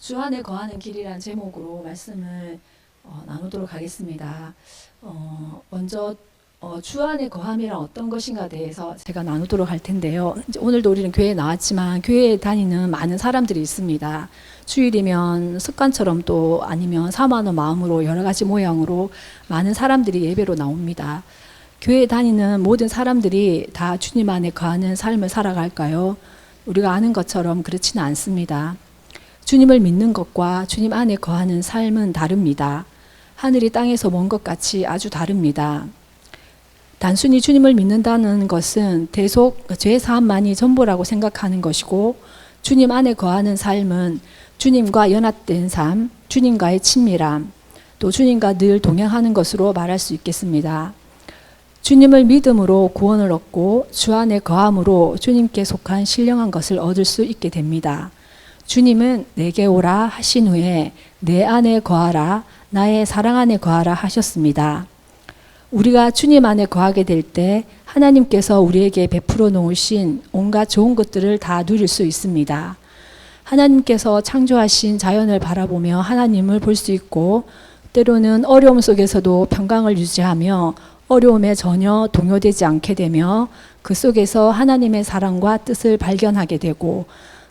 주 안에 거하는 길이란 제목으로 말씀을 나누도록 하겠습니다. 먼저 주 안에 거함이란 어떤 것인가 대해서 제가 나누도록 할 텐데요. 이제 오늘도 우리는 교회에 나왔지만 교회에 다니는 많은 사람들이 있습니다. 주일이면 습관처럼 또 아니면 사모하는 마음으로 여러 가지 모양으로 많은 사람들이 예배로 나옵니다. 교회에 다니는 모든 사람들이 다 주님 안에 거하는 삶을 살아갈까요? 우리가 아는 것처럼 그렇지는 않습니다. 주님을 믿는 것과 주님 안에 거하는 삶은 다릅니다. 하늘이 땅에서 먼 것 같이 아주 다릅니다. 단순히 주님을 믿는다는 것은 대속 죄 사함만이 전부라고 생각하는 것이고, 주님 안에 거하는 삶은 주님과 연합된 삶, 주님과의 친밀함, 또 주님과 늘 동행하는 것으로 말할 수 있겠습니다. 주님을 믿음으로 구원을 얻고 주 안에 거함으로 주님께 속한 신령한 것을 얻을 수 있게 됩니다. 주님은 내게 오라 하신 후에 내 안에 거하라, 나의 사랑 안에 거하라 하셨습니다. 우리가 주님 안에 거하게 될 때 하나님께서 우리에게 베풀어 놓으신 온갖 좋은 것들을 다 누릴 수 있습니다. 하나님께서 창조하신 자연을 바라보며 하나님을 볼 수 있고, 때로는 어려움 속에서도 평강을 유지하며 어려움에 전혀 동요되지 않게 되며 그 속에서 하나님의 사랑과 뜻을 발견하게 되고,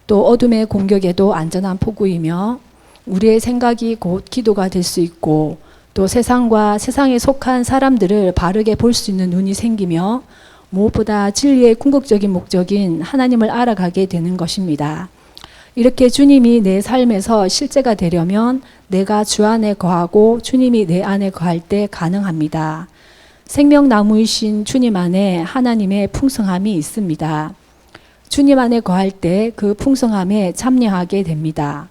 또 어둠의 공격에도 안전한 포구이며 우리의 생각이 곧 기도가 될 수 있고, 또 세상과 세상에 속한 사람들을 바르게 볼 수 있는 눈이 생기며 무엇보다 진리의 궁극적인 목적인 하나님을 알아가게 되는 것입니다. 이렇게 주님이 내 삶에서 실제가 되려면 내가 주 안에 거하고 주님이 내 안에 거할 때 가능합니다. 생명나무이신 주님 안에 하나님의 풍성함이 있습니다. 주님 안에 거할 때 그 풍성함에 참여하게 됩니다.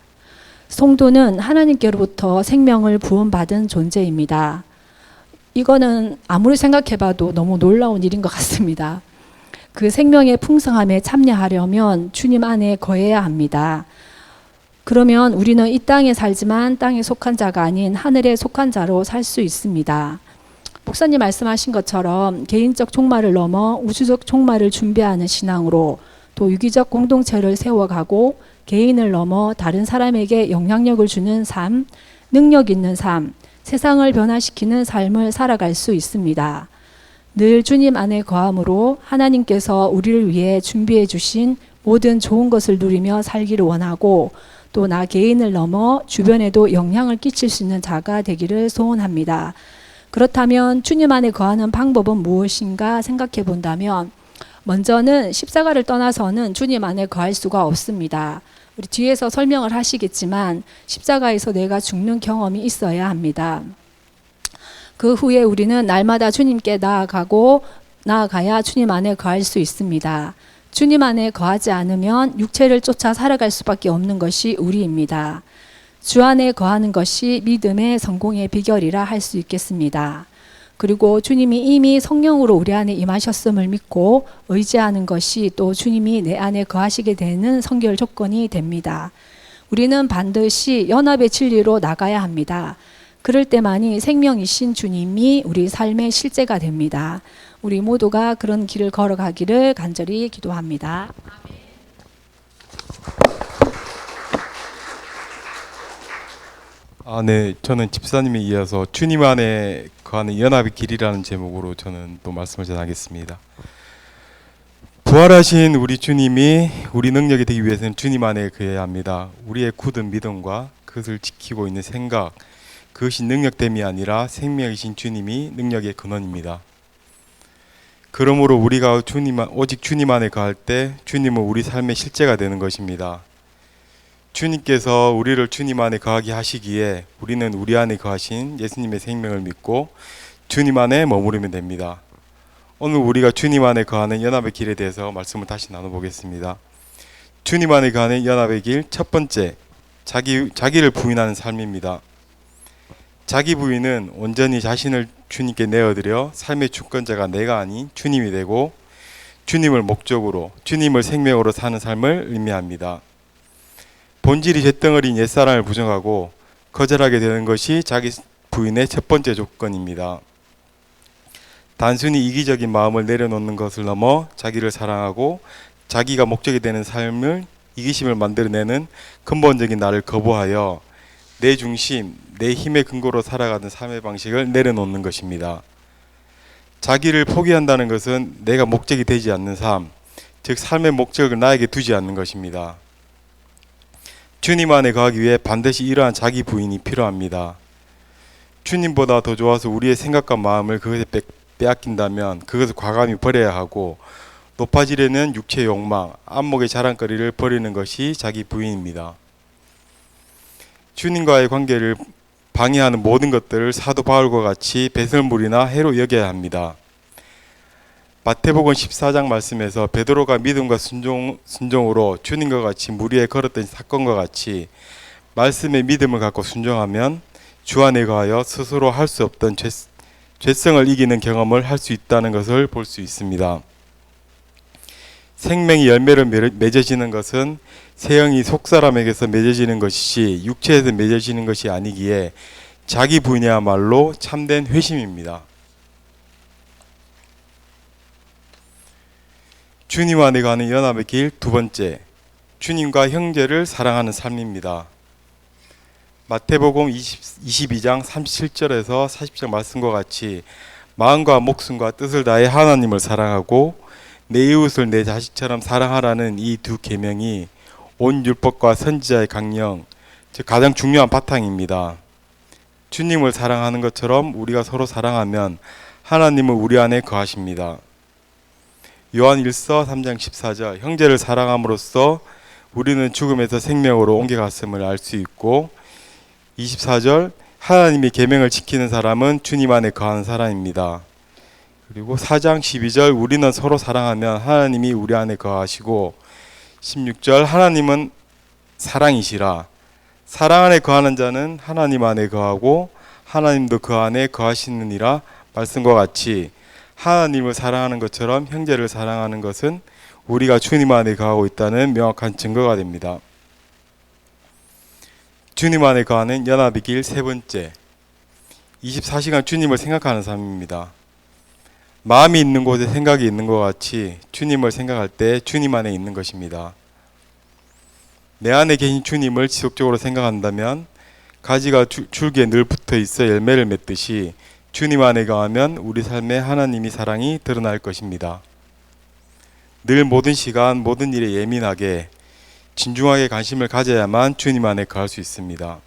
성도는 하나님께로부터 생명을 부음받은 존재입니다. 이거는 아무리 생각해봐도 너무 놀라운 일인 것 같습니다. 그 생명의 풍성함에 참여하려면 주님 안에 거해야 합니다. 그러면 우리는 이 땅에 살지만 땅에 속한 자가 아닌 하늘에 속한 자로 살 수 있습니다. 목사님 말씀하신 것처럼 개인적 종말을 넘어 우주적 종말을 준비하는 신앙으로 또 유기적 공동체를 세워가고 개인을 넘어 다른 사람에게 영향력을 주는 삶, 능력 있는 삶, 세상을 변화시키는 삶을 살아갈 수 있습니다. 늘 주님 안에 거함으로 하나님께서 우리를 위해 준비해 주신 모든 좋은 것을 누리며 살기를 원하고, 또 나 개인을 넘어 주변에도 영향을 끼칠 수 있는 자가 되기를 소원합니다. 그렇다면 주님 안에 거하는 방법은 무엇인가 생각해 본다면, 먼저는 십자가를 떠나서는 주님 안에 거할 수가 없습니다. 우리 뒤에서 설명을 하시겠지만 십자가에서 내가 죽는 경험이 있어야 합니다. 그 후에 우리는 날마다 주님께 나아가야 주님 안에 거할 수 있습니다. 주님 안에 거하지 않으면 육체를 쫓아 살아갈 수밖에 없는 것이 우리입니다. 주 안에 거하는 것이 믿음의 성공의 비결이라 할 수 있겠습니다. 그리고 주님이 이미 성령으로 우리 안에 임하셨음을 믿고 의지하는 것이 또 주님이 내 안에 거하시게 되는 선결 조건이 됩니다. 우리는 반드시 연합의 진리로 나가야 합니다. 그럴 때만이 생명이신 주님이 우리 삶의 실제가 됩니다. 우리 모두가 그런 길을 걸어가기를 간절히 기도합니다. 네. 저는 집사님에 이어서 주님 안에 거하는 연합의 길이라는 제목으로 저는 또 말씀을 전하겠습니다. 부활하신 우리 주님이 우리 능력이 되기 위해서는 주님 안에 거해야 합니다. 우리의 굳은 믿음과 그것을 지키고 있는 생각, 그것이 능력됨이 아니라 생명이신 주님이 능력의 근원입니다. 그러므로 우리가 오직 주님 안에 거할 때 주님은 우리 삶의 실제가 되는 것입니다. 주님께서 우리를 주님 안에 거하게 하시기에 우리는 우리 안에 거하신 예수님의 생명을 믿고 주님 안에 머무르면 됩니다. 오늘 우리가 주님 안에 거하는 연합의 길에 대해서 말씀을 다시 나눠보겠습니다. 주님 안에 거하는 연합의 길, 첫 번째, 자기를 부인하는 삶입니다. 자기 부인은 온전히 자신을 주님께 내어드려 삶의 주권자가 내가 아닌 주님이 되고 주님을 목적으로, 주님을 생명으로 사는 삶을 의미합니다. 본질이 잿덩어리인 옛사람을 부정하고 거절하게 되는 것이 자기 부인의 첫 번째 조건입니다. 단순히 이기적인 마음을 내려놓는 것을 넘어 자기를 사랑하고 자기가 목적이 되는 삶을 이기심을 만들어내는 근본적인 나를 거부하여 내 중심, 내 힘의 근거로 살아가는 삶의 방식을 내려놓는 것입니다. 자기를 포기한다는 것은 내가 목적이 되지 않는 삶, 즉 삶의 목적을 나에게 두지 않는 것입니다. 주님 안에 거하기 위해 반드시 이러한 자기 부인이 필요합니다. 주님보다 더 좋아서 우리의 생각과 마음을 그것에 빼앗긴다면 그것을 과감히 버려야 하고, 높아지려는 육체의 욕망, 안목의 자랑거리를 버리는 것이 자기 부인입니다. 주님과의 관계를 방해하는 모든 것들을 사도 바울과 같이 배설물이나 해로 여겨야 합니다. 마태복음 14장 말씀에서 베드로가 믿음과 순종으로 주님과 같이 물 위에 걸었던 사건과 같이 말씀의 믿음을 갖고 순종하면 주 안에 거하여 스스로 할 수 없던 죄성을 이기는 경험을 할 수 있다는 것을 볼 수 있습니다. 생명이 열매로 맺어지는 것은 세형이 속사람에게서 맺어지는 것이지 육체에서 맺어지는 것이 아니기에 자기 부인이야말로 참된 회심입니다. 주님 안에 가는 연합의 길 두 번째, 주님과 형제를 사랑하는 삶입니다. 마태복음 22장 37절에서 40절 말씀과 같이 마음과 목숨과 뜻을 다해 하나님을 사랑하고 내 이웃을 내 자식처럼 사랑하라는 이 두 계명이 온 율법과 선지자의 강령, 즉 가장 중요한 바탕입니다. 주님을 사랑하는 것처럼 우리가 서로 사랑하면 하나님은 우리 안에 거하십니다. 요한 1서 3장 14절, 형제를 사랑함으로써 우리는 죽음에서 생명으로 옮겨갔음을 알 수 있고, 24절, 하나님의 계명을 지키는 사람은 주님 안에 거하는 사람입니다. 그리고 4장 12절, 우리는 서로 사랑하면 하나님이 우리 안에 거하시고, 16절, 하나님은 사랑이시라. 사랑 안에 거하는 자는 하나님 안에 거하고 하나님도 그 안에 거하시느니라 말씀과 같이 하나님을 사랑하는 것처럼 형제를 사랑하는 것은 우리가 주님 안에 거하고 있다는 명확한 증거가 됩니다. 주님 안에 거하는 연합의 길 세 번째, 24시간 주님을 생각하는 삶입니다. 마음이 있는 곳에 생각이 있는 것 같이 주님을 생각할 때 주님 안에 있는 것입니다. 내 안에 계신 주님을 지속적으로 생각한다면 가지가 줄기에 늘 붙어 있어 열매를 맺듯이 주님 안에 거하면 우리 삶에 하나님의 사랑이 드러날 것입니다. 늘 모든 시간 모든 일에 예민하게 진중하게 관심을 가져야만 주님 안에 거할 수 있습니다.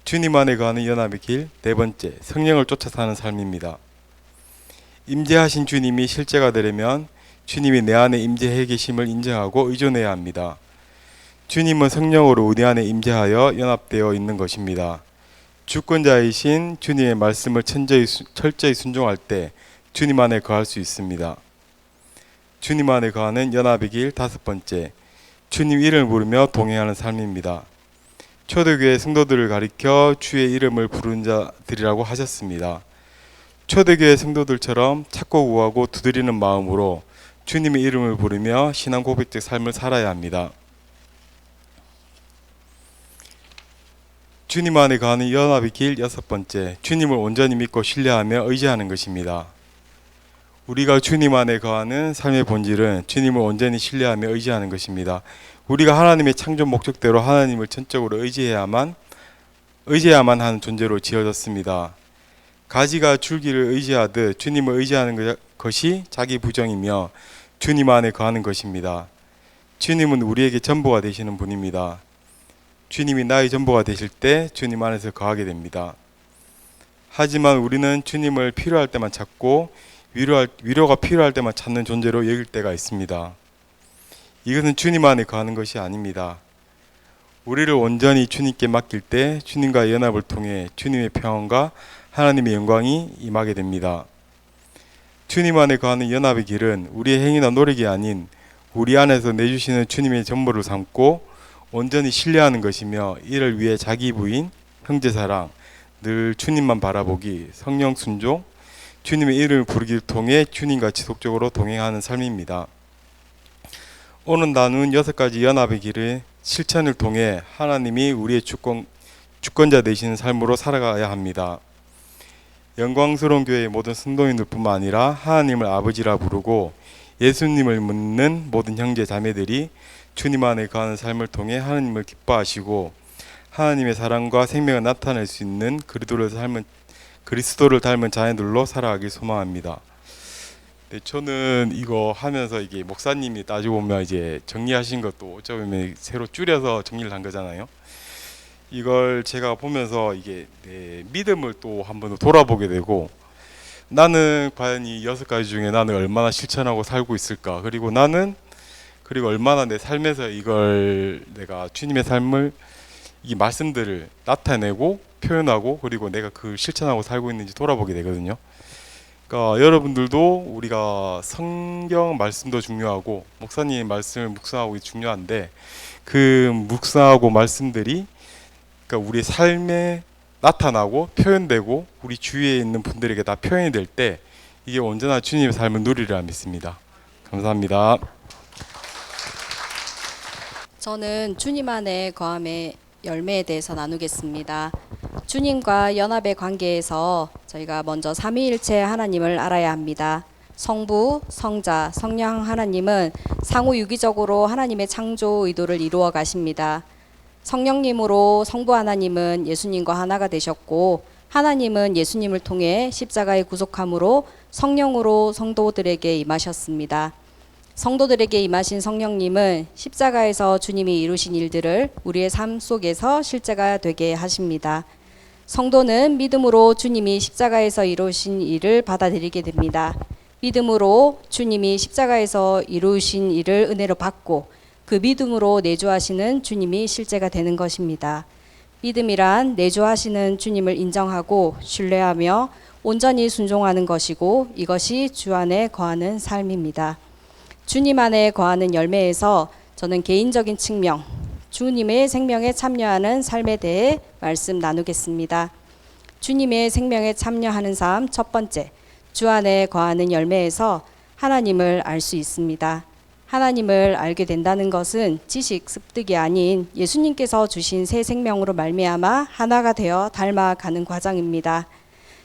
주님 안에 거하는 연합의 길 네 번째, 성령을 쫓아 사는 삶입니다. 임재하신 주님이 실제가 되려면 주님이 내 안에 임재해 계심을 인정하고 의존해야 합니다. 주님은 성령으로 우리 안에 임재하여 연합되어 있는 것입니다. 주권자이신 주님의 말씀을 철저히 순종할 때 주님 안에 거할 수 있습니다. 주님 안에 거하는 연합의 길 다섯 번째, 주님 이름을 부르며 동행하는 삶입니다. 초대교회 성도들을 가리켜 주의 이름을 부르는 자들이라고 하셨습니다. 초대교회 성도들처럼 찾고 구하고 두드리는 마음으로 주님의 이름을 부르며 신앙 고백적 삶을 살아야 합니다. 주님 안에 거하는 연합의 길 여섯 번째, 주님을 온전히 믿고 신뢰하며 의지하는 것입니다. 우리가 주님 안에 거하는 삶의 본질은 주님을 온전히 신뢰하며 의지하는 것입니다. 우리가 하나님의 창조 목적대로 하나님을 전적으로 의지해야만 하는 존재로 지어졌습니다. 가지가 줄기를 의지하듯 주님을 의지하는 것이 자기 부정이며 주님 안에 거하는 것입니다. 주님은 우리에게 전부가 되시는 분입니다. 주님이 나의 전부가 되실 때 주님 안에서 거하게 됩니다. 하지만 우리는 주님을 필요할 때만 찾고 위로가 필요할 때만 찾는 존재로 여길 때가 있습니다. 이것은 주님 안에 거하는 것이 아닙니다. 우리를 온전히 주님께 맡길 때 주님과의 연합을 통해 주님의 평안과 하나님의 영광이 임하게 됩니다. 주님 안에 거하는 연합의 길은 우리의 행위나 노력이 아닌 우리 안에서 내주시는 주님의 전부를 삼고 온전히 신뢰하는 것이며, 이를 위해 자기 부인, 형제사랑, 늘 주님만 바라보기, 성령 순종, 주님의 이름을 부르기를 통해 주님과 지속적으로 동행하는 삶입니다. 오늘 나눈 6가지 연합의 길의 실천을 통해 하나님이 우리의 주권자 되시는 삶으로 살아가야 합니다. 영광스러운 교회의 모든 성도인들뿐만 아니라 하나님을 아버지라 부르고 예수님을 믿는 모든 형제 자매들이 주님 안에 거하는 삶을 통해 하나님을 기뻐하시고 하나님의 사랑과 생명을 나타낼 수 있는 그리스도를 닮은 자녀들로 살아가길 소망합니다. 네, 저는 이거 하면서 이게 목사님이 따지고 보면 이제 정리하신 것도 어쩌면 새로 줄여서 정리를 한 거잖아요. 이걸 제가 보면서 이게 믿음을 또 한 번 더 돌아보게 되고, 나는 과연 이 6가지 중에 나는 얼마나 실천하고 살고 있을까, 그리고 얼마나 내 삶에서 이걸 내가 주님의 삶을 이 말씀들을 나타내고 표현하고 그리고 내가 그 실천하고 살고 있는지 돌아보게 되거든요. 그러니까 여러분들도 우리가 성경 말씀도 중요하고 목사님 말씀을 묵상하고 중요한데, 그 묵상하고 말씀들이 그러니까 우리 삶에 나타나고 표현되고 우리 주위에 있는 분들에게 다 표현이 될 때 이게 언제나 주님의 삶을 누리리라 믿습니다. 감사합니다. 저는 주님 안에 거함의 열매에 대해서 나누겠습니다. 주님과 연합의 관계에서 저희가 먼저 삼위일체 하나님을 알아야 합니다. 성부, 성자, 성령 하나님은 상호 유기적으로 하나님의 창조 의도를 이루어 가십니다. 성령님으로 성부 하나님은 예수님과 하나가 되셨고, 하나님은 예수님을 통해 십자가의 구속함으로 성령으로 성도들에게 임하셨습니다. 성도들에게 임하신 성령님은 십자가에서 주님이 이루신 일들을 우리의 삶 속에서 실제가 되게 하십니다. 성도는 믿음으로 주님이 십자가에서 이루신 일을 받아들이게 됩니다. 믿음으로 주님이 십자가에서 이루신 일을 은혜로 받고 그 믿음으로 내주하시는 주님이 실제가 되는 것입니다. 믿음이란 내주하시는 주님을 인정하고 신뢰하며 온전히 순종하는 것이고, 이것이 주 안에 거하는 삶입니다. 주님 안에 거하는 열매에서 저는 개인적인 측면, 주님의 생명에 참여하는 삶에 대해 말씀 나누겠습니다. 주님의 생명에 참여하는 삶, 첫 번째, 주 안에 거하는 열매에서 하나님을 알 수 있습니다. 하나님을 알게 된다는 것은 지식 습득이 아닌 예수님께서 주신 새 생명으로 말미암아 하나가 되어 닮아가는 과정입니다.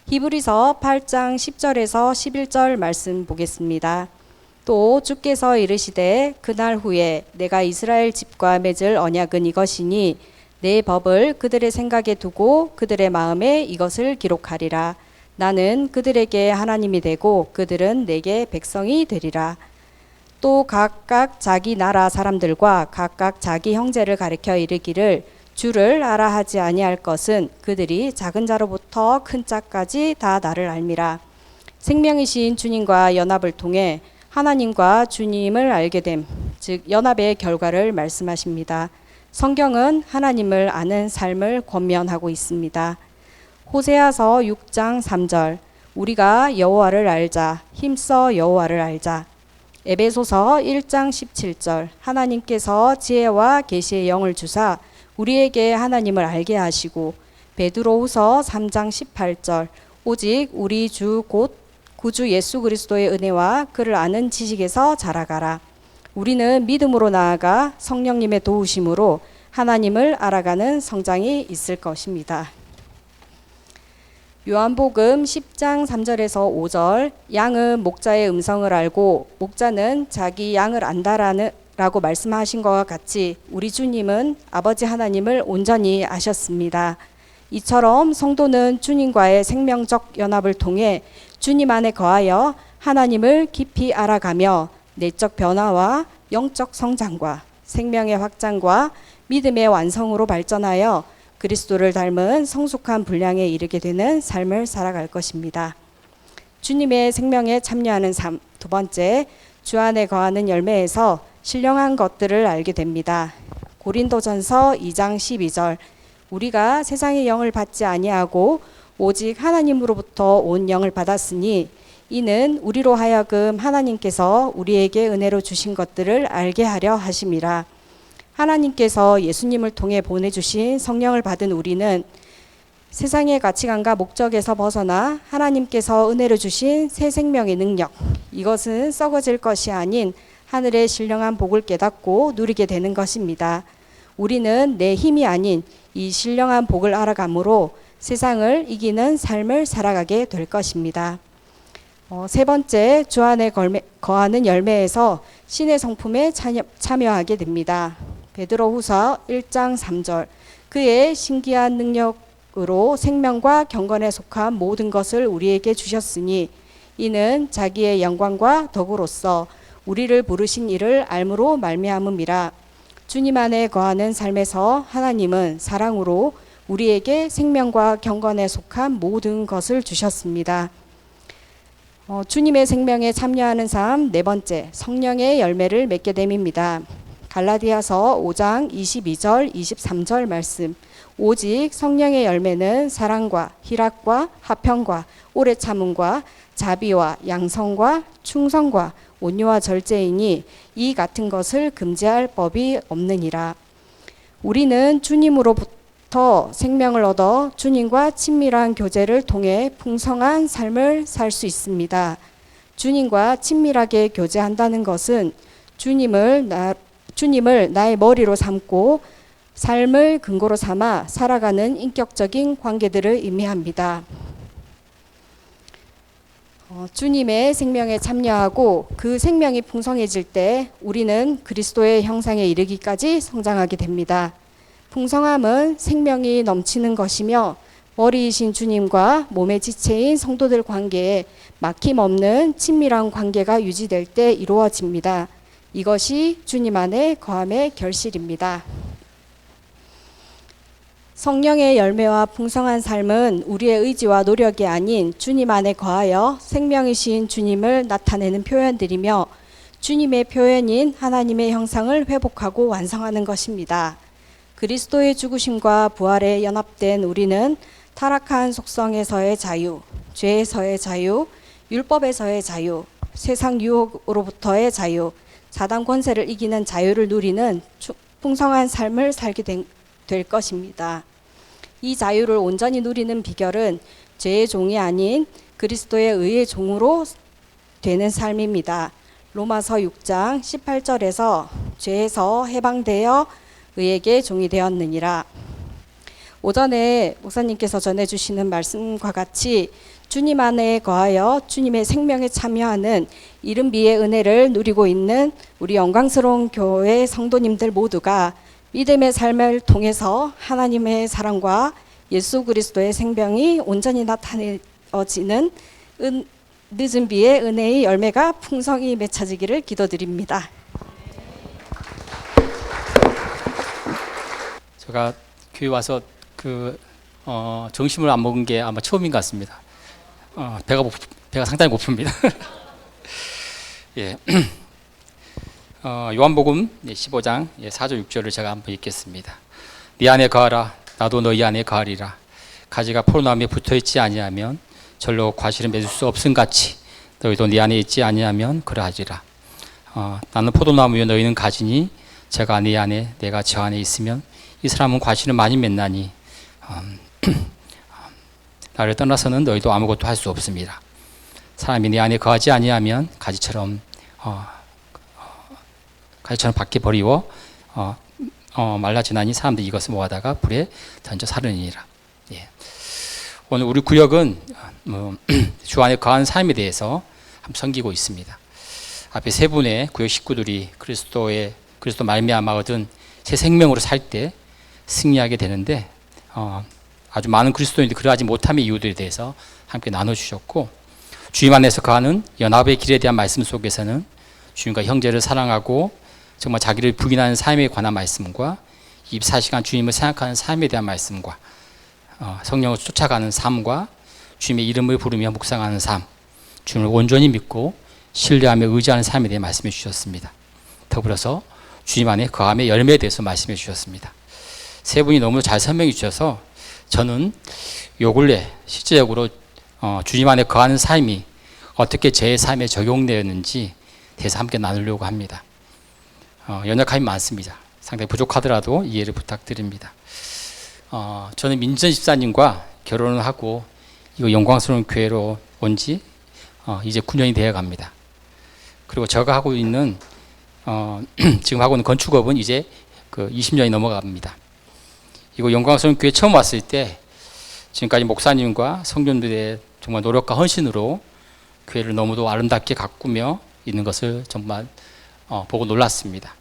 히브리서 8장 10절에서 11절 말씀 보겠습니다. 또 주께서 이르시되 그날 후에 내가 이스라엘 집과 맺을 언약은 이것이니 내 법을 그들의 생각에 두고 그들의 마음에 이것을 기록하리라. 나는 그들에게 하나님이 되고 그들은 내게 백성이 되리라. 또 각각 자기 나라 사람들과 각각 자기 형제를 가리켜 이르기를 주를 알아 하지 아니할 것은 그들이 작은 자로부터 큰 자까지 다 나를 알미라. 생명이신 주님과 연합을 통해 하나님과 주님을 알게 됨, 즉 연합의 결과를 말씀하십니다. 성경은 하나님을 아는 삶을 권면하고 있습니다. 호세아서 6장 3절, 우리가 여호와를 알자, 힘써 여호와를 알자. 에베소서 1장 17절, 하나님께서 지혜와 계시의 영을 주사 우리에게 하나님을 알게 하시고. 베드로후서 3장 18절, 오직 우리 주 곧 구주 예수 그리스도의 은혜와 그를 아는 지식에서 자라가라. 우리는 믿음으로 나아가 성령님의 도우심으로 하나님을 알아가는 성장이 있을 것입니다. 요한복음 10장 3절에서 5절, 양은 목자의 음성을 알고 목자는 자기 양을 안다라고 말씀하신 것과 같이 우리 주님은 아버지 하나님을 온전히 아셨습니다. 이처럼 성도는 주님과의 생명적 연합을 통해 주님 안에 거하여 하나님을 깊이 알아가며 내적 변화와 영적 성장과 생명의 확장과 믿음의 완성으로 발전하여 그리스도를 닮은 성숙한 분량에 이르게 되는 삶을 살아갈 것입니다. 주님의 생명에 참여하는 삶, 두 번째, 주 안에 거하는 열매에서 신령한 것들을 알게 됩니다. 고린도전서 2장 12절, 우리가 세상의 영을 받지 아니하고 오직 하나님으로부터 온 영을 받았으니 이는 우리로 하여금 하나님께서 우리에게 은혜로 주신 것들을 알게 하려 하심이라. 하나님께서 예수님을 통해 보내주신 성령을 받은 우리는 세상의 가치관과 목적에서 벗어나 하나님께서 은혜로 주신 새 생명의 능력, 이것은 썩어질 것이 아닌 하늘의 신령한 복을 깨닫고 누리게 되는 것입니다. 우리는 내 힘이 아닌 이 신령한 복을 알아가므로 세상을 이기는 삶을 살아가게 될 것입니다. 세 번째, 주 안에 거하는 열매에서 신의 성품에 참여하게 됩니다. 베드로후서 1장 3절. 그의 신기한 능력으로 생명과 경건에 속한 모든 것을 우리에게 주셨으니 이는 자기의 영광과 덕으로서 우리를 부르신 이를 알므로 말미암음이라. 주님 안에 거하는 삶에서 하나님은 사랑으로 우리에게 생명과 경건에 속한 모든 것을 주셨습니다. 주님의 생명에 참여하는 삶, 네 번째, 성령의 열매를 맺게 됨입니다. 갈라디아서 5장 22절, 23절 말씀. 오직 성령의 열매는 사랑과 희락과 화평과 오래 참음과 자비와 양성과 충성과 온유와 절제이니 이 같은 것을 금지할 법이 없느니라. 우리는 주님으로부터 생명을 얻어 주님과 친밀한 교제를 통해 풍성한 삶을 살 수 있습니다. 주님과 친밀하게 교제한다는 것은 주님을 나의 머리로 삼고 삶을 근거로 삼아 살아가는 인격적인 관계들을 의미합니다. 주님의 생명에 참여하고 그 생명이 풍성해질 때 우리는 그리스도의 형상에 이르기까지 성장하게 됩니다. 풍성함은 생명이 넘치는 것이며 머리이신 주님과 몸의 지체인 성도들 관계에 막힘없는 친밀한 관계가 유지될 때 이루어집니다. 이것이 주님 안에 거함의 결실입니다. 성령의 열매와 풍성한 삶은 우리의 의지와 노력이 아닌 주님 안에 거하여 생명이신 주님을 나타내는 표현들이며 주님의 표현인 하나님의 형상을 회복하고 완성하는 것입니다. 그리스도의 죽으심과 부활에 연합된 우리는 타락한 속성에서의 자유, 죄에서의 자유, 율법에서의 자유, 세상 유혹으로부터의 자유, 사단 권세를 이기는 자유를 누리는 풍성한 삶을 살게 될 것입니다. 이 자유를 온전히 누리는 비결은 죄의 종이 아닌 그리스도의 의의 종으로 되는 삶입니다. 로마서 6장 18절에서 죄에서 해방되어 의에게 종이 되었느니라. 오전에 목사님께서 전해주시는 말씀과 같이 주님 안에 거하여 주님의 생명에 참여하는 이른비의 은혜를 누리고 있는 우리 영광스러운 교회 성도님들 모두가 믿음의 삶을 통해서 하나님의 사랑과 예수 그리스도의 생명이 온전히 나타내어지는 늦은 비의 은혜의 열매가 풍성히 맺혀지기를 기도드립니다. 제가 교회 와서 점심을 안 먹은 게 아마 처음인 것 같습니다. 배가 상당히 고픕니다. 예. 요한복음 15장 4절 6절을 제가 한번 읽겠습니다. 네 안에 거하라 나도 너희 안에 거하리라. 가지가 포도나무에 붙어있지 아니하면 절로 과실을 맺을 수 없음같이 너희도 네 안에 있지 아니하면 그러하리라. 나는 포도나무요 너희는 가지니 제가 네 안에 내가 저 안에 있으면 이 사람은 과실을 많이 맺나니 나를 떠나서는 너희도 아무것도 할 수 없습니다. 사람이 네 안에 거하지 아니하면 가지처럼 밖에 버리워 말라지나니 사람들이 이것을 모아다가 불에 던져 사르니라. 예. 오늘 우리 구역은 주 안에 거하는 삶에 대해서 한번 섬기고 있습니다. 앞에 세 분의 구역 식구들이 그리스도 말미암아 얻은 새 생명으로 살 때 승리하게 되는데 아주 많은 그리스도인들이 그러하지 못함의 이유들에 대해서 함께 나눠주셨고 주님 안에서 거하는 연합의 길에 대한 말씀 속에서는 주님과 형제를 사랑하고 정말 자기를 부인하는 삶에 관한 말씀과 24시간 주님을 생각하는 삶에 대한 말씀과 성령을 쫓아가는 삶과 주님의 이름을 부르며 묵상하는 삶, 주님을 온전히 믿고 신뢰하며 의지하는 삶에 대해 말씀해 주셨습니다. 더불어서 주님 안에 거함의 열매에 대해서 말씀해 주셨습니다. 세 분이 너무 잘 설명해 주셔서 저는 요 근래 실제적으로 주님 안에 거하는 삶이 어떻게 제 삶에 적용되었는지 대해서 함께 나누려고 합니다. 연약함이 많습니다. 상당히 부족하더라도 이해를 부탁드립니다. 저는 민전 집사님과 결혼을 하고 이거 영광스러운 교회로 온 지 이제 9년이 되어 갑니다. 그리고 제가 하고 있는 지금 하고 있는 건축업은 이제 20년이 넘어갑니다. 이거 영광스러운 교회 처음 왔을 때 지금까지 목사님과 성도들의 정말 노력과 헌신으로 교회를 너무도 아름답게 가꾸며 있는 것을 정말 보고 놀랐습니다.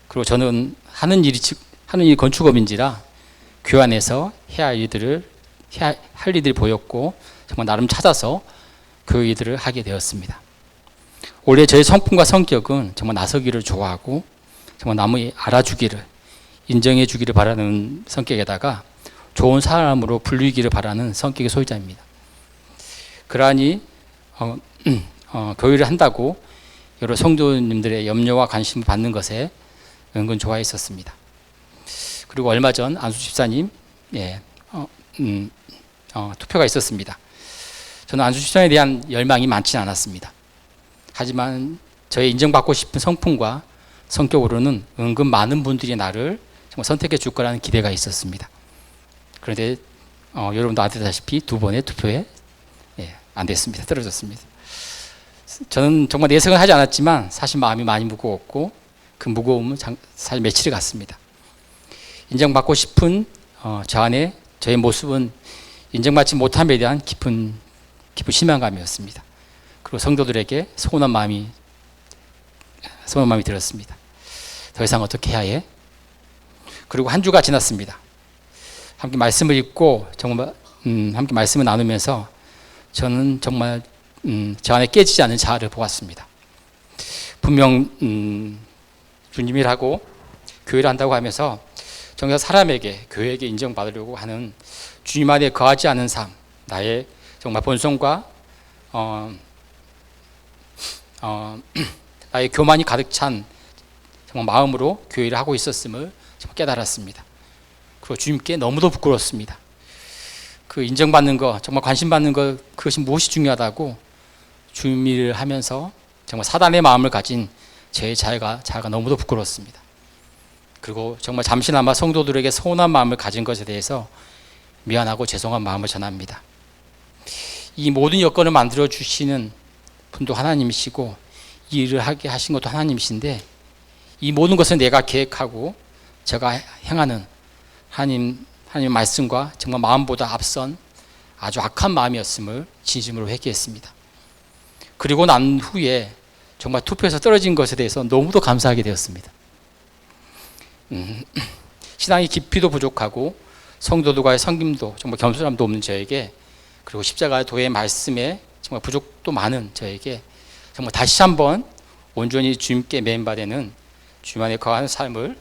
그리고 저는 하는 일이 건축업인지라 교회 안에서 해야 할 일들이 보였고 정말 나름 찾아서 그 일들을 하게 되었습니다. 원래 저의 성품과 성격은 정말 나서기를 좋아하고 정말 남의 알아주기를 인정해 주기를 바라는 성격에다가 좋은 사람으로 불리기를 바라는 성격의 소유자입니다. 그러하니 교회를 한다고 여러 성도님들의 염려와 관심을 받는 것에 은근 좋아했었습니다. 그리고 얼마 전 안수 집사님 투표가 있었습니다. 저는 안수 집사에 대한 열망이 많지는 않았습니다. 하지만 저의 인정받고 싶은 성품과 성격으로는 은근 많은 분들이 나를 정말 선택해 줄 거라는 기대가 있었습니다. 그런데 여러분도 아시다시피 두 번의 투표에 안 됐습니다. 떨어졌습니다. 저는 정말 내색은 하지 않았지만 사실 마음이 많이 무거웠고 그 무거움은 사실 며칠이 갔습니다. 인정받고 싶은 저 안에 저의 모습은 인정받지 못함에 대한 깊은 실망감이었습니다. 그리고 성도들에게 서운한 마음이 들었습니다. 더 이상 어떻게 해야 해? 그리고 한 주가 지났습니다. 함께 말씀을 읽고 정말 함께 말씀을 나누면서 저는 정말 저 안에 깨지지 않은 자아를 보았습니다. 분명 주님을 하고 교회를 한다고 하면서 정작 사람에게 교회에게 인정받으려고 하는 주님 안에 거하지 않은 삶, 나의 정말 본성과 나의 교만이 가득 찬 정말 마음으로 교회를 하고 있었음을 정말 깨달았습니다. 그리고 주님께 너무도 부끄럽습니다. 그 인정받는 것, 정말 관심받는 것, 그것이 무엇이 중요하다고 주님을 하면서 정말 사단의 마음을 가진 제 자아가 너무도 부끄럽습니다. 그리고 정말 잠시나마 성도들에게 서운한 마음을 가진 것에 대해서 미안하고 죄송한 마음을 전합니다. 이 모든 여건을 만들어 주시는 분도 하나님이시고 이 일을 하게 하신 것도 하나님이신데 이 모든 것을 내가 계획하고 제가 행하는 하나님 말씀과 정말 마음보다 앞선 아주 악한 마음이었음을 진심으로 회개했습니다. 그리고 난 후에 정말 투표에서 떨어진 것에 대해서 너무도 감사하게 되었습니다. 신앙의 깊이도 부족하고 성도들과의 섬김도 정말 겸손함도 없는 저에게, 그리고 십자가의 도의 말씀에 정말 부족도 많은 저에게 정말 다시 한번 온전히 주님께 매인받는 주님 안에 거하는 삶을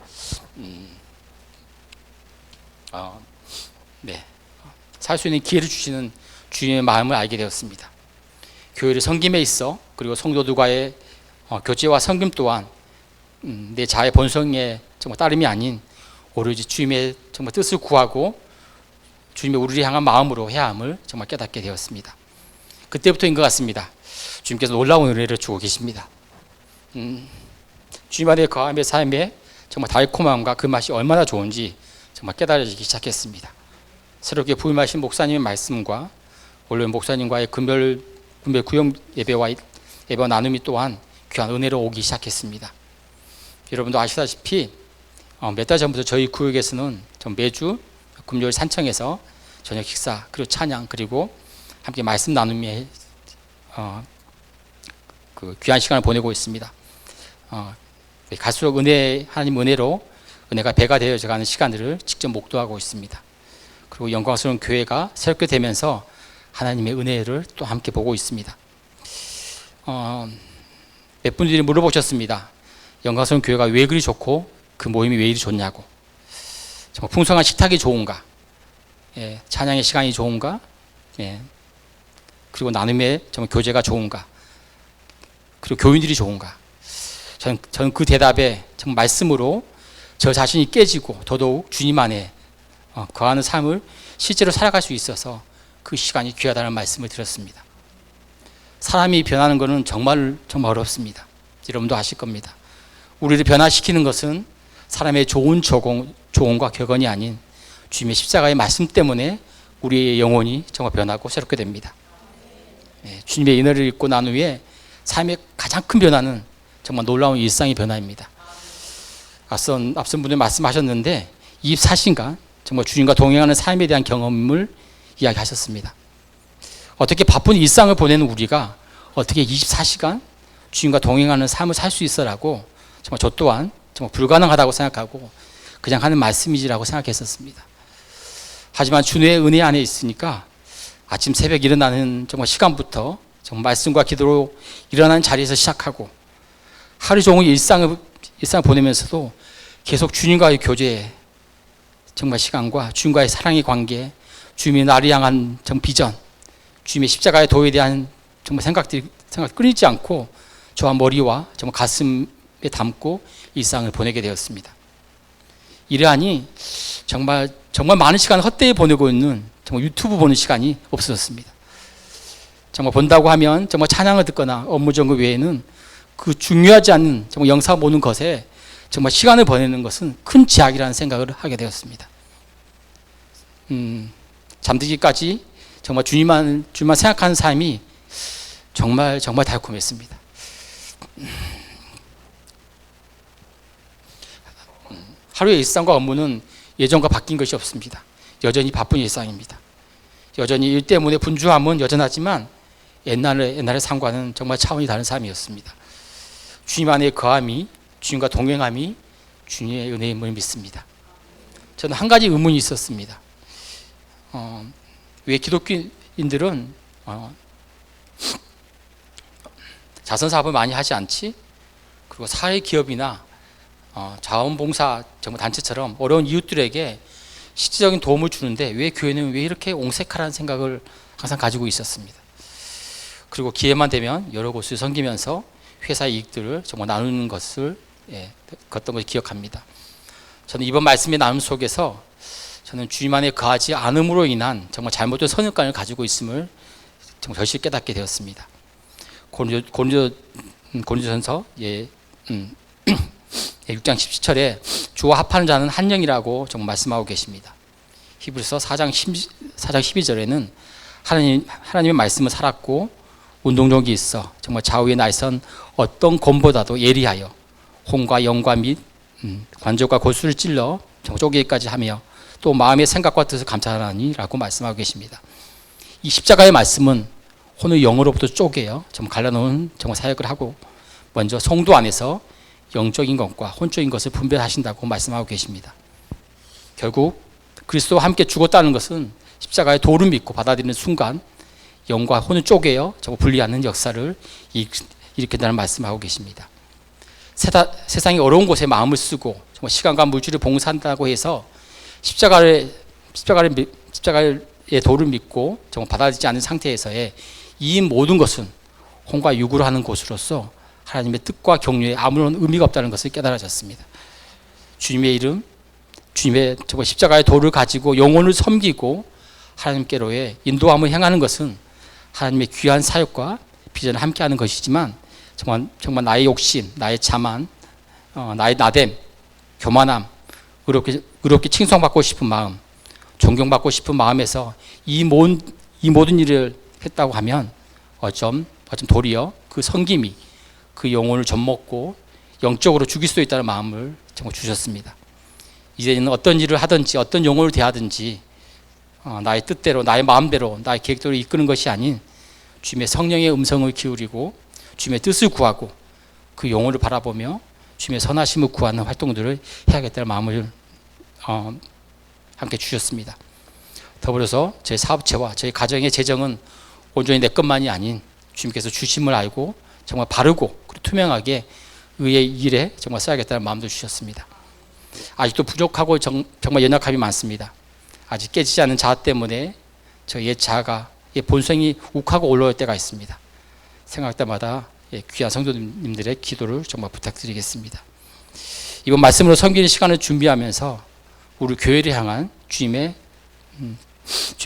살 수 있는 기회를 주시는 주님의 마음을 알게 되었습니다. 교회를 섬김에 있어 그리고 성도들과의 교제와 섬김 또한 내 자의 본성에 정말 따름이 아닌 오로지 주님의 정말 뜻을 구하고 주님의 우리를 향한 마음으로 해야 함을 정말 깨닫게 되었습니다. 그때부터인 것 같습니다. 주님께서 놀라운 은혜를 주고 계십니다. 주님 안에 거함의 삶에 정말 달콤함과 그 맛이 얼마나 좋은지 정말 깨달아지기 시작했습니다. 새롭게 부임하신 목사님의 말씀과 원래 목사님과의 금별 구역 예배와 나눔이 또한 귀한 은혜로 오기 시작했습니다. 여러분도 아시다시피 몇 달 전부터 저희 구역에서는 매주 금요일 산청에서 저녁 식사 그리고 찬양 그리고 함께 말씀 나눔에 그 귀한 시간을 보내고 있습니다. 갈수록 하나님 은혜로 은혜가 배가 되어져가는 시간들을 직접 목도하고 있습니다. 그리고 영광스러운 교회가 새롭게 되면서 하나님의 은혜를 또 함께 보고 있습니다. 몇 분들이 물어보셨습니다. 영광스러운 교회가 왜 그리 좋고 그 모임이 왜 이리 좋냐고. 정말 풍성한 식탁이 좋은가, 찬양의 시간이 좋은가, 그리고 나눔의 정말 교제가 좋은가, 그리고 교인들이 좋은가. 저는 그 대답에 정말 말씀으로 저 자신이 깨지고 더더욱 주님 안에 거하는 삶을 실제로 살아갈 수 있어서 그 시간이 귀하다는 말씀을 들었습니다. 사람이 변하는 것은 정말 어렵습니다. 여러분도 아실 겁니다. 우리를 변화시키는 것은 사람의 조언과 격언이 아닌 주님의 십자가의 말씀 때문에 우리의 영혼이 정말 변하고 새롭게 됩니다. 주님의 은혜를 읽고 난 후에 삶의 가장 큰 변화는 정말 놀라운 일상의 변화입니다. 앞선 분들 말씀하셨는데 24시간 정말 주님과 동행하는 삶에 대한 경험을 이야기하셨습니다. 어떻게 바쁜 일상을 보내는 우리가 어떻게 24시간 주님과 동행하는 삶을 살 수 있어라고 정말 저 또한 정말 불가능하다고 생각하고 그냥 하는 말씀이지라고 생각했었습니다. 하지만 주님의 은혜 안에 있으니까 아침 새벽 일어나는 정말 시간부터 정말 말씀과 기도로 일어나는 자리에서 시작하고 하루 종일 일상을 보내면서도 계속 주님과의 교제 정말 시간과 주님과의 사랑의 관계, 주님의 나를 향한 정말 비전, 주님의 십자가의 도에 대한 정말 생각 끊이지 않고 저와 머리와 정말 가슴에 담고 일상을 보내게 되었습니다. 이러하니 정말 많은 시간을 헛되이 보내고 있는 정말 유튜브 보는 시간이 없어졌습니다. 정말 본다고 하면 정말 찬양을 듣거나 업무 점검 외에는 그 중요하지 않은 정말 영상 보는 것에 정말 시간을 보내는 것은 큰 제약이라는 생각을 하게 되었습니다. 잠들기까지 정말 주님만 생각하는 삶이 정말 달콤했습니다. 하루의 일상과 업무는 예전과 바뀐 것이 없습니다. 여전히 바쁜 일상입니다. 여전히 일 때문에 분주함은 여전하지만 옛날의 삶과는 정말 차원이 다른 삶이었습니다. 주님 안에 거함이, 주님과 동행함이 주님의 은혜임을 믿습니다. 저는 한 가지 의문이 있었습니다. 왜 기독교인들은 자선사업을 많이 하지 않지? 그리고 사회기업이나 자원봉사 정말 단체처럼 어려운 이웃들에게 실질적인 도움을 주는데 왜 교회는 왜 이렇게 옹색하라는 생각을 항상 가지고 있었습니다. 그리고 기회만 되면 여러 곳을 섬기면서 회사의 이익들을 정말 나누는 것을 어떤 것을 기억합니다. 저는 이번 말씀의 나눔 속에서 저는 주님 안에 거하지 않음으로 인한 정말 잘못된 선입관을 가지고 있음을 정말 절실히 깨닫게 되었습니다. 고린도전서 6장 17절에 주와 합하는 자는 한 영이라고 정말 말씀하고 계십니다. 히브리서 4장 12절에는 하나님의 말씀을 살았고 운동력이 있어 정말 좌우의 날선 어떤 검보다도 예리하여 혼과 영과 및 관절과 골수를 찔러 정말 쪼개기까지 하며 또 마음의 생각과 뜻을 감찰하니라고 말씀하고 계십니다. 이 십자가의 말씀은 혼을 영으로부터 쪼개어 정말 갈라놓은 정말 사역을 하고 먼저 성도 안에서 영적인 것과 혼적인 것을 분별하신다고 말씀하고 계십니다. 결국 그리스도와 함께 죽었다는 것은 십자가의 도를 믿고 받아들이는 순간 영과 혼을 쪼개어 정말 분리하는 역사를 일으킨다는 말씀하고 계십니다. 세상의 어려운 곳에 마음을 쓰고 정말 시간과 물질을 봉사한다고 해서 십자가의 도를 믿고 정말 받아들이지 않는 상태에서의 이 모든 것은 혼과 육으로 하는 곳으로서 하나님의 뜻과 경륜에 아무런 의미가 없다는 것을 깨달아졌습니다. 주님의 이름, 주님의 정말 십자가의 도를 가지고 영혼을 섬기고 하나님께로의 인도함을 행하는 것은 하나님의 귀한 사역과 비전을 함께하는 것이지만 정말 나의 욕심, 나의 자만, 나의 나됨, 교만함, 의롭게 칭송받고 싶은 마음, 존경받고 싶은 마음에서 이 모든 일을 했다고 하면 어쩜 도리어 그 섬김이 그 영혼을 젖먹고 영적으로 죽일 수도 있다는 마음을 정말 주셨습니다. 이제는 어떤 일을 하든지 어떤 영혼을 대하든지 나의 뜻대로 나의 마음대로 나의 계획대로 이끄는 것이 아닌 주님의 성령의 음성을 기울이고 주님의 뜻을 구하고 그 영혼을 바라보며 주님의 선하심을 구하는 활동들을 해야겠다는 마음을 함께 주셨습니다. 더불어서 제 사업체와 제 가정의 재정은 온전히 내 것만이 아닌 주님께서 주심을 알고 정말 바르고 그리고 투명하게 의의 일에 정말 써야겠다는 마음도 주셨습니다. 아직도 부족하고 정말 연약함이 많습니다. 아직 깨지지 않은 자아 때문에 저 옛 자아가 본성이 욱하고 올라올 때가 있습니다. 생각할 때마다 귀한 성도님들의 기도를 정말 부탁드리겠습니다. 이번 말씀으로 섬기는 시간을 준비하면서 우리 교회를 향한 주님의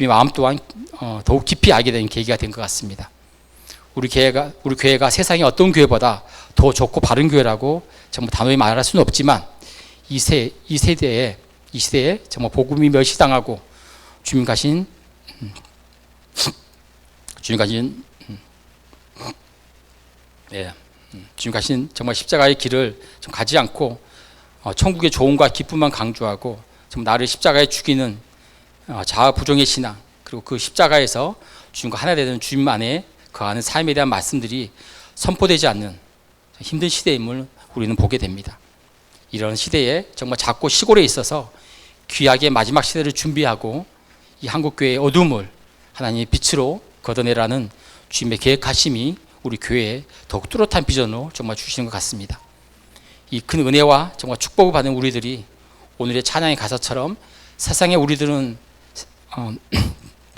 마음 또한 더욱 깊이 알게 된 계기가 된 것 같습니다. 우리 교회가 세상의 어떤 교회보다 더 좋고 바른 교회라고 정말 단호히 말할 수는 없지만 이 시대에 정말 복음이 멸시당하고 주님 가신 정말 십자가의 길을 좀 가지 않고 천국의 조언과 기쁨만 강조하고 정말 나를 십자가에 죽이는 자아 부정의 신앙 그리고 그 십자가에서 주님과 하나 되는 주님 안에 거하는 삶에 대한 말씀들이 선포되지 않는 힘든 시대임을 우리는 보게 됩니다. 이런 시대에 정말 작고 시골에 있어서 귀하게 마지막 시대를 준비하고 이 한국교회의 어둠을 하나님의 빛으로 걷어내라는 주님의 계획하심이 우리 교회에 더욱 뚜렷한 비전으로 정말 주시는 것 같습니다. 이 큰 은혜와 정말 축복을 받은 우리들이 오늘의 찬양의 가사처럼 세상에 우리들은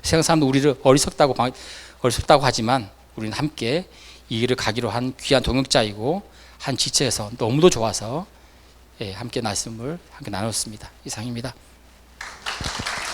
세상 사람도 우리를 어리석다고 하지만 우리는 함께 이 길을 가기로 한 귀한 동역자이고 한 지체에서 너무도 좋아서 함께 말씀을 함께 나눴습니다. 이상입니다.